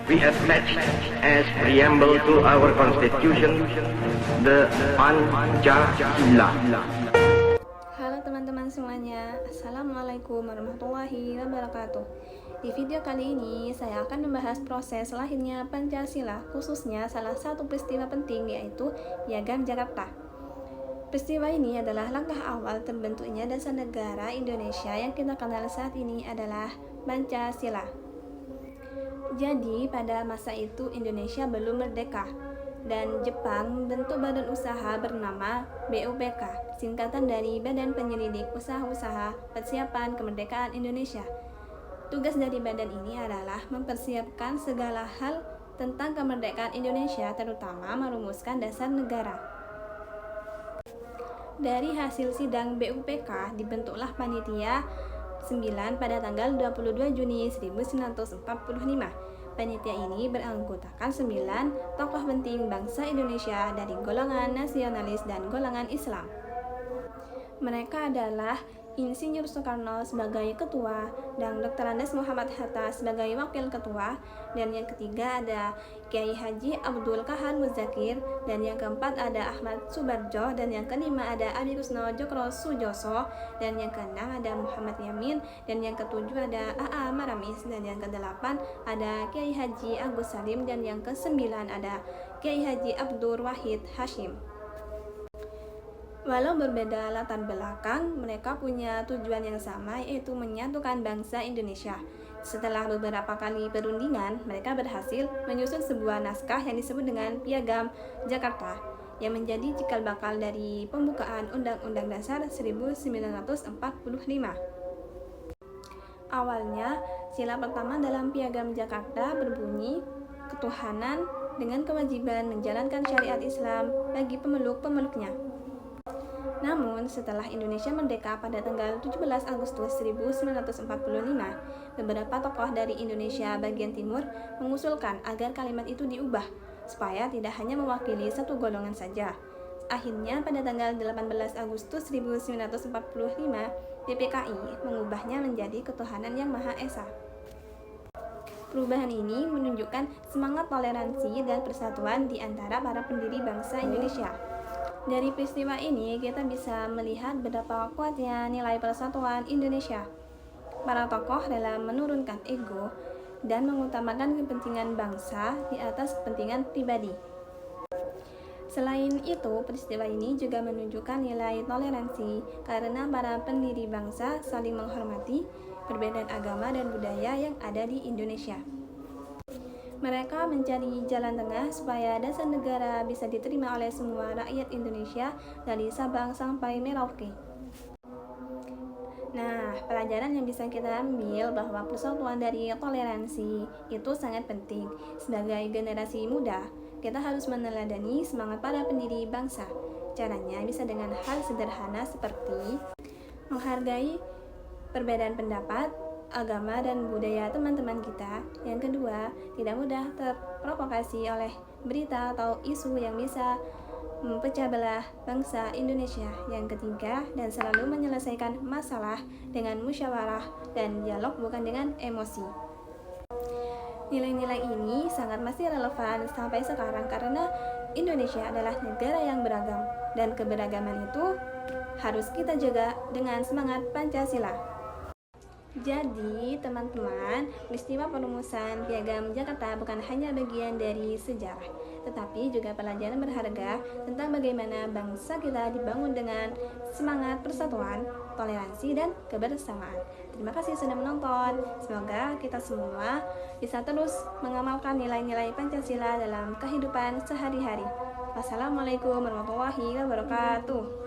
we attach as preamble to our Constitution the Pancasila. Halo teman-teman semuanya, Assalamualaikum warahmatullahi wabarakatuh. Di video kali ini saya akan membahas proses lahirnya Pancasila, khususnya salah satu peristiwa penting yaitu Piagam Jakarta. Peristiwa ini adalah langkah awal terbentuknya dasar negara Indonesia yang kita kenal saat ini adalah Pancasila. Jadi pada masa itu Indonesia belum merdeka dan Jepang membentuk badan usaha bernama BUPK, singkatan dari Badan Penyelidik Usaha-Usaha Persiapan Kemerdekaan Indonesia. Tugas dari badan ini adalah mempersiapkan segala hal tentang kemerdekaan Indonesia, terutama merumuskan dasar negara. Dari hasil sidang BUPK dibentuklah Panitia 9 pada tanggal 22 Juni 1945. Panitia ini beranggotakan 9 tokoh penting bangsa Indonesia dari golongan nasionalis dan golongan Islam. Mereka adalah Insinyur Soekarno sebagai ketua dan Dr. Andes Muhammad Hatta sebagai wakil ketua, dan yang ketiga ada Kiai Haji Abdul Kahar Muzakir, dan yang keempat ada Ahmad Subarjo, dan yang kelima ada Adi Kusno Jokro Sujoso, dan yang keenam ada Muhammad Yamin, dan yang ketujuh ada A.A. Maramis, dan yang kedelapan ada Kiai Haji Agus Salim, dan yang kesembilan ada Kiai Haji Abdul Wahid Hashim. Walau berbeda latar belakang, mereka punya tujuan yang sama, yaitu menyatukan bangsa Indonesia. Setelah beberapa kali perundingan, mereka berhasil menyusun sebuah naskah yang disebut dengan Piagam Jakarta, yang menjadi cikal bakal dari pembukaan Undang-Undang Dasar 1945. Awalnya, sila pertama dalam Piagam Jakarta berbunyi, ketuhanan dengan kewajiban menjalankan syariat Islam bagi pemeluk-pemeluknya. Namun, setelah Indonesia merdeka pada tanggal 17 Agustus 1945, beberapa tokoh dari Indonesia bagian timur mengusulkan agar kalimat itu diubah, supaya tidak hanya mewakili satu golongan saja. Akhirnya, pada tanggal 18 Agustus 1945, PPKI mengubahnya menjadi Ketuhanan Yang Maha Esa. Perubahan ini menunjukkan semangat toleransi dan persatuan di antara para pendiri bangsa Indonesia. Dari peristiwa ini, kita bisa melihat betapa kuatnya nilai persatuan Indonesia. Para tokoh rela menurunkan ego dan mengutamakan kepentingan bangsa di atas kepentingan pribadi. Selain itu, peristiwa ini juga menunjukkan nilai toleransi karena para pendiri bangsa saling menghormati perbedaan agama dan budaya yang ada di Indonesia. Mereka mencari jalan tengah supaya dasar negara bisa diterima oleh semua rakyat Indonesia dari Sabang sampai Merauke. Nah, pelajaran yang bisa kita ambil bahwa persatuan dari toleransi itu sangat penting. Sebagai generasi muda, kita harus meneladani semangat para pendiri bangsa. Caranya bisa dengan hal sederhana seperti menghargai perbedaan pendapat, agama dan budaya teman-teman kita. Yang kedua, tidak mudah terprovokasi oleh berita atau isu yang bisa memecah belah bangsa Indonesia. Yang ketiga, dan selalu menyelesaikan masalah dengan musyawarah dan dialog, bukan dengan emosi. Nilai-nilai ini sangat masih relevan sampai sekarang karena Indonesia adalah negara yang beragam, dan keberagaman itu harus kita jaga dengan semangat Pancasila. Jadi, teman-teman, peristiwa perumusan Piagam Jakarta bukan hanya bagian dari sejarah, tetapi juga pelajaran berharga tentang bagaimana bangsa kita dibangun dengan semangat persatuan, toleransi, dan kebersamaan. Terima kasih sudah menonton. Semoga kita semua bisa terus mengamalkan nilai-nilai Pancasila dalam kehidupan sehari-hari. Wassalamualaikum warahmatullahi wabarakatuh.